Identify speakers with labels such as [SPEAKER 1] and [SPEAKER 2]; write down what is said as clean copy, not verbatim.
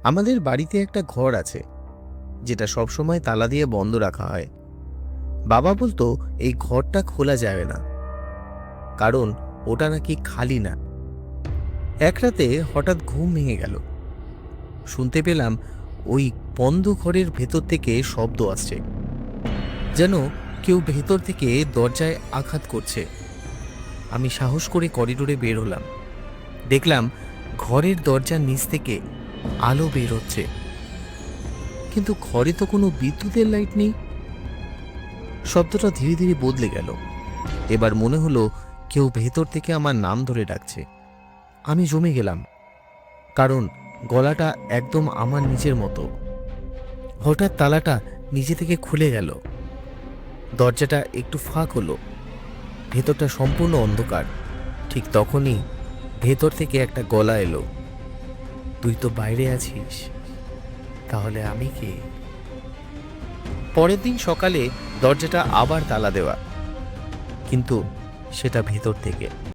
[SPEAKER 1] আমাদের বাড়িতে একটা ঘর আছে যেটা সবসময় তালা দিয়ে বন্ধ রাখা হয়। বাবা বলতো এই ঘরটা খোলা যাবে না, কারণ ওটা নাকি খালি না। এক রাতে হঠাৎ ঘুম ভেঙে গেল। শুনতে পেলাম ওই বন্ধ ঘরের ভেতর থেকে শব্দ আসছে, যেন কেউ ভেতর থেকে দরজায় আঘাত করছে। আমি সাহস করে করিডোরে বের হলাম। দেখলাম ঘরের দরজার নিচ থেকে আলো বের হচ্ছে, কিন্তু ঘরে তো কোনো বিদ্যুতের লাইট নেই। শব্দটা ধীরে ধীরে বদলে গেল। এবার মনে হলো কেউ ভেতর থেকে আমার নাম ধরে ডাকছে। আমি জমে গেলাম, কারণ গলাটা একদম আমার নিজের মতো। হঠাৎ তালাটা নিজে থেকে খুলে গেল, দরজাটা একটু ফাঁক হলো, ভেতরটা সম্পূর্ণ অন্ধকার। ঠিক তখনই ভেতর থেকে একটা গলা এলো, তুই তো বাইরে আছিস, তাহলে আমি কে? পরের দিন সকালে দরজাটা আবার তালা দেওয়া, কিন্তু সেটা ভেতর থেকে।